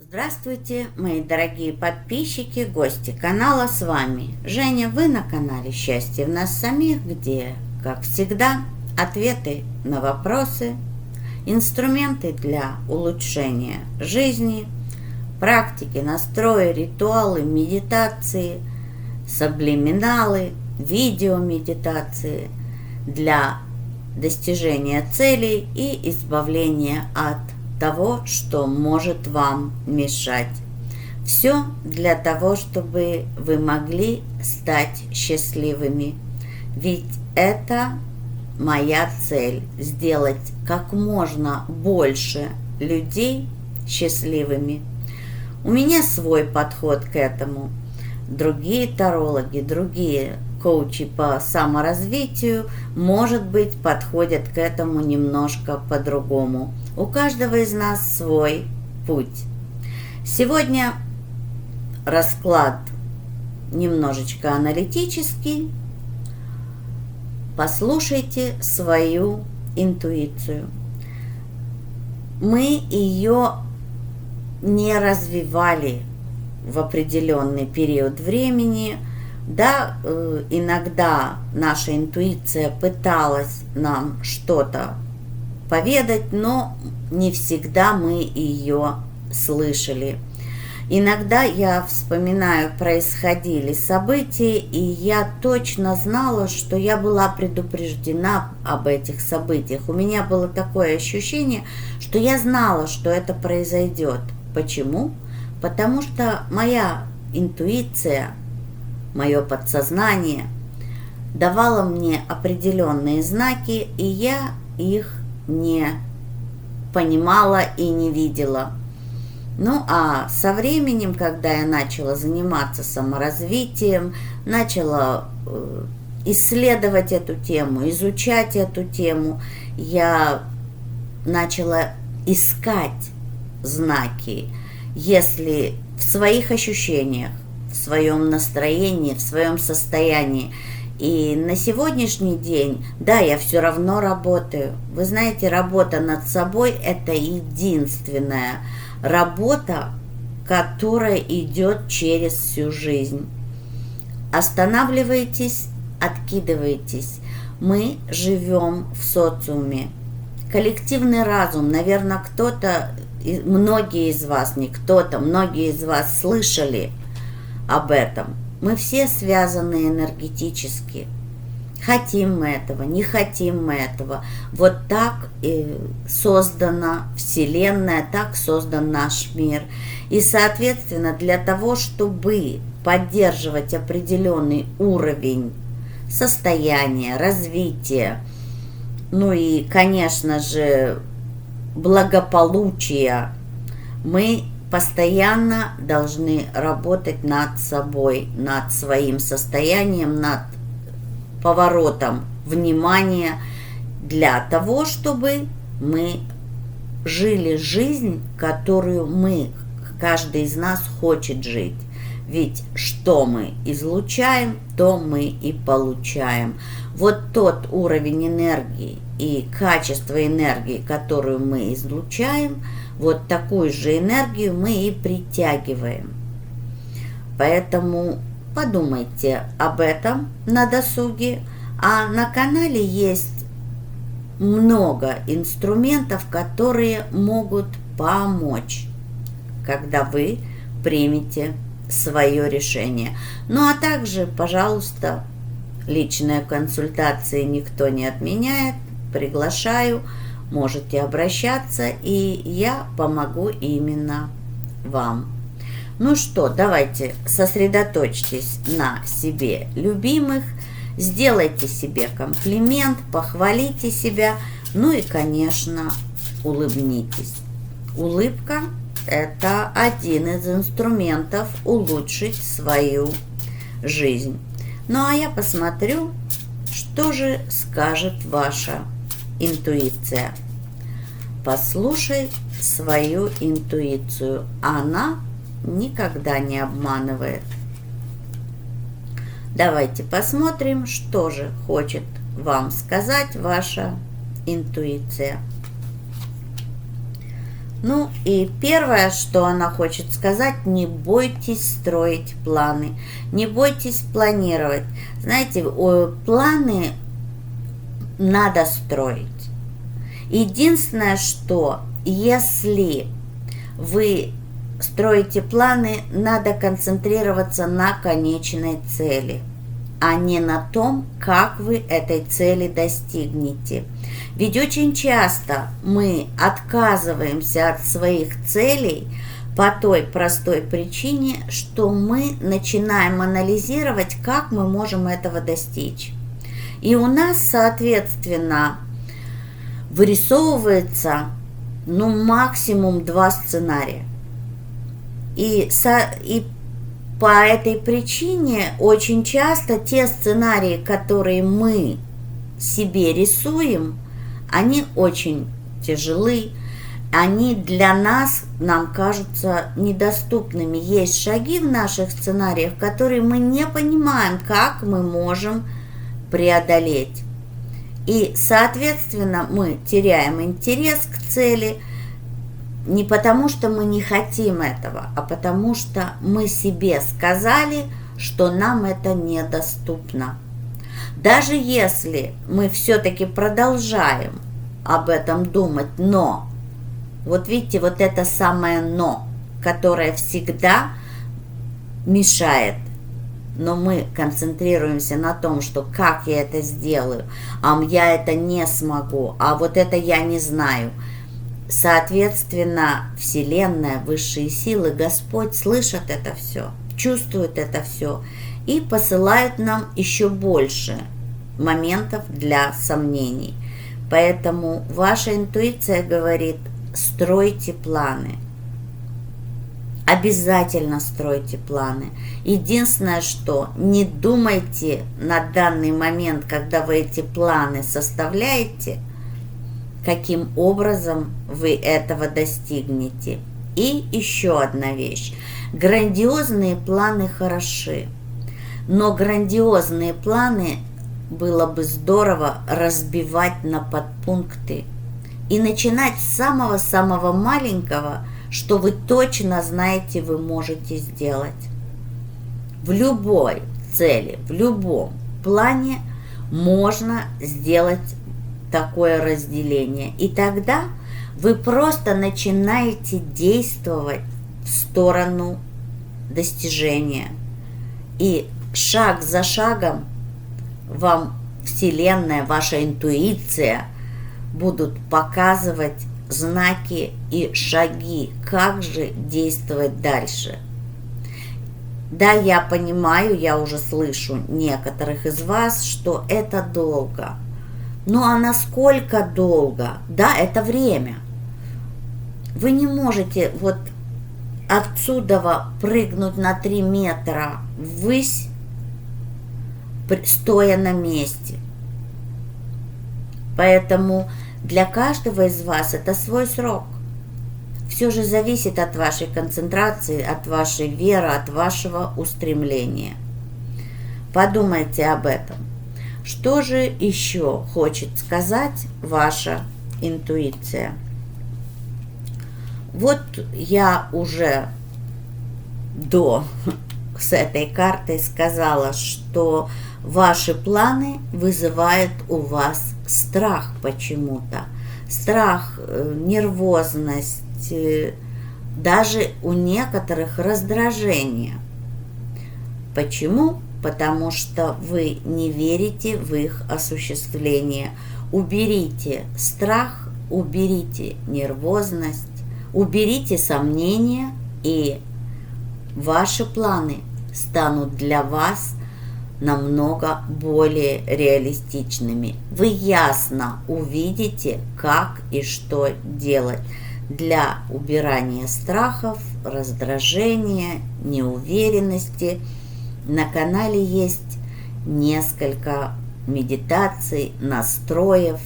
Здравствуйте, мои дорогие подписчики, гости канала, с вами Женя. Вы на канале «Счастье в нас самих», где, как всегда, ответы на вопросы, инструменты для улучшения жизни, практики, настрои, ритуалы, медитации, саблиминалы, видеомедитации для достижения целей и избавления от того, что может вам мешать. Все для того, чтобы вы могли стать счастливыми. Ведь это моя цель – сделать как можно больше людей счастливыми. У меня свой подход к этому. Другие тарологи, другие коучи по саморазвитию, может быть, подходят к этому немножко по-другому. У каждого из нас свой путь. Сегодня расклад немножечко аналитический. Послушайте свою интуицию. Мы ее не развивали в определенный период времени. Да, иногда наша интуиция пыталась нам что-то поведать, но не всегда мы ее слышали. Иногда я вспоминаю, происходили события, и я точно знала, что я была предупреждена об этих событиях. У меня было такое ощущение, что я знала, что это произойдет. Почему? Потому что моя интуиция, мое подсознание давало мне определенные знаки, и я их не понимала и не видела. Ну а со временем, когда я начала заниматься саморазвитием, начала исследовать эту тему, изучать эту тему, я начала искать знаки. Если в своих ощущениях, в своем настроении, в своем состоянии. И на сегодняшний день, да, я все равно работаю. Вы знаете, работа над собой – это единственная работа, которая идет через всю жизнь. Останавливайтесь, откидывайтесь. Мы живем в социуме. Коллективный разум, наверное, кто-то, многие из вас, не кто-то, многие из вас слышали об этом. Мы все связаны энергетически. Хотим мы этого, не хотим мы этого. Вот так и создана Вселенная, так создан наш мир. И, соответственно, для того, чтобы поддерживать определенный уровень состояния, развития, ну и, конечно же, благополучия, мы постоянно должны работать над собой, над своим состоянием, над поворотом внимания для того, чтобы мы жили жизнь, которую каждый из нас хочет жить. Ведь что мы излучаем, то мы и получаем. Вот тот уровень энергии и качество энергии, которую мы излучаем, вот такую же энергию мы и притягиваем. Поэтому подумайте об этом на досуге. А на канале есть много инструментов, которые могут помочь, когда вы примете свое решение. Ну а также, пожалуйста, личные консультации никто не отменяет. Приглашаю, можете обращаться, и я помогу именно вам. Ну что, давайте сосредоточьтесь на себе любимых, сделайте себе комплимент, похвалите себя, ну и, конечно, улыбнитесь. Улыбка – это один из инструментов улучшить свою жизнь. Ну а я посмотрю, что же скажет ваша интуиция. Послушай свою интуицию. Она никогда не обманывает. Давайте посмотрим, что же хочет вам сказать ваша интуиция. Ну и первое, что она хочет сказать, не бойтесь строить планы, не бойтесь планировать. Знаете, планы надо строить. Единственное, что если вы строите планы, надо концентрироваться на конечной цели, а не на том, как вы этой цели достигнете. Ведь очень часто мы отказываемся от своих целей по той простой причине, что мы начинаем анализировать, как мы можем этого достичь. И у нас, соответственно, вырисовывается максимум 2 сценария. И по этой причине очень часто те сценарии, которые мы себе рисуем, они очень тяжелы, они для нас, нам кажутся недоступными. Есть шаги в наших сценариях, которые мы не понимаем, как мы можем преодолеть. И, соответственно, мы теряем интерес к цели не потому, что мы не хотим этого, а потому что мы себе сказали, что нам это недоступно. Даже если мы все-таки продолжаем об этом думать, но, вот видите, вот это самое «но», которое всегда мешает, но мы концентрируемся на том, что как я это сделаю, а я это не смогу, а вот это я не знаю. Соответственно, Вселенная, высшие силы, Господь слышат это все, чувствуют это все и посылают нам еще больше моментов для сомнений. Поэтому ваша интуиция говорит: стройте планы. Обязательно стройте планы. Единственное, что не думайте на данный момент, когда вы эти планы составляете, каким образом вы этого достигнете. И еще одна вещь. Грандиозные планы хороши, но грандиозные планы было бы здорово разбивать на подпункты и начинать с самого-самого маленького, что вы точно знаете, вы можете сделать. В любой цели, в любом плане можно сделать такое разделение. И тогда вы просто начинаете действовать в сторону достижения. И шаг за шагом вам Вселенная, ваша интуиция будут показывать знаки и шаги, как же действовать дальше. Да, я понимаю, я уже слышу некоторых из вас, что это долго. Ну а насколько долго? Да, это время. Вы не можете вот отсюда прыгнуть на 3 метра ввысь, стоя на месте. Поэтому для каждого из вас это свой срок. Все же зависит от вашей концентрации, от вашей веры, от вашего устремления. Подумайте об этом. Что же еще хочет сказать ваша интуиция? Вот я уже с этой картой сказала, что ваши планы вызывают у вас страх почему-то. Страх, нервозность, даже у некоторых раздражение. Почему? Потому что вы не верите в их осуществление. Уберите страх, уберите нервозность, уберите сомнения, и ваши планы станут для вас намного более реалистичными. Вы ясно увидите, как и что делать для убирания страхов, раздражения, неуверенности. На канале есть несколько медитаций, настроев,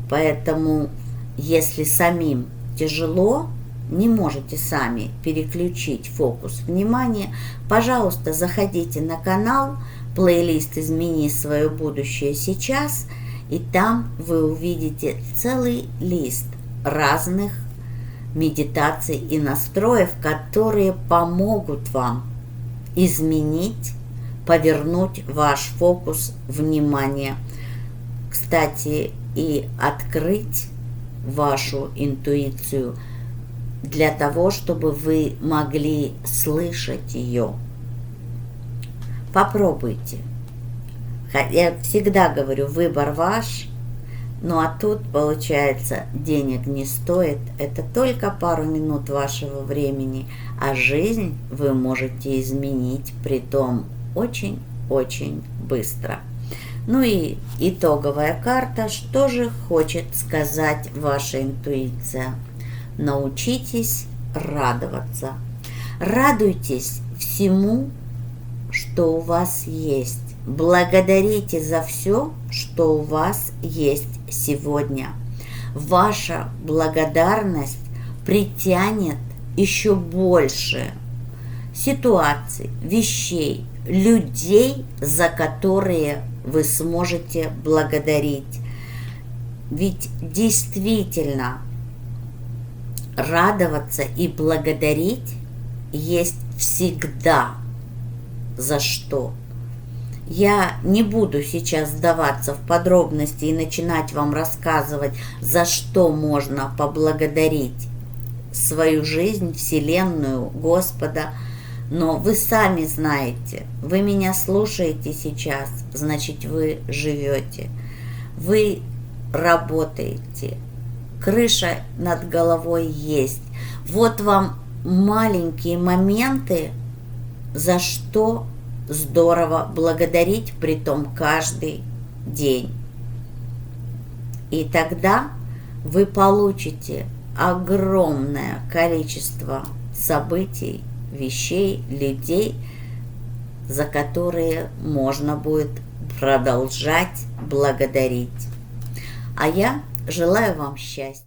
поэтому если самим тяжело, не можете сами переключить фокус внимания, пожалуйста, заходите на канал, плейлист «Измени свое будущее сейчас», и там вы увидите целый лист разных медитаций и настроев, которые помогут вам изменить, повернуть ваш фокус внимания. Кстати, и открыть вашу интуицию для того, чтобы вы могли слышать ее. Попробуйте. Я всегда говорю, выбор ваш, ну а тут, получается, денег не стоит. Это только пару минут вашего времени, а жизнь вы можете изменить, притом очень-очень быстро. Ну и итоговая карта. Что же хочет сказать ваша интуиция? Научитесь радоваться. Радуйтесь всему, что у вас есть. Благодарите за все, что у вас есть сегодня. Ваша благодарность притянет еще больше ситуаций, вещей, людей, за которые вы сможете благодарить. Ведь действительно радоваться и благодарить есть всегда за что. Я не буду сейчас вдаваться в подробности и начинать вам рассказывать, за что можно поблагодарить свою жизнь, Вселенную, Господа. Но вы сами знаете, вы меня слушаете сейчас, значит, вы живете, вы работаете, крыша над головой есть. Вот вам маленькие моменты, за что здорово благодарить, притом каждый день. И тогда вы получите огромное количество событий, вещей, людей, за которые можно будет продолжать благодарить. А я желаю вам счастья.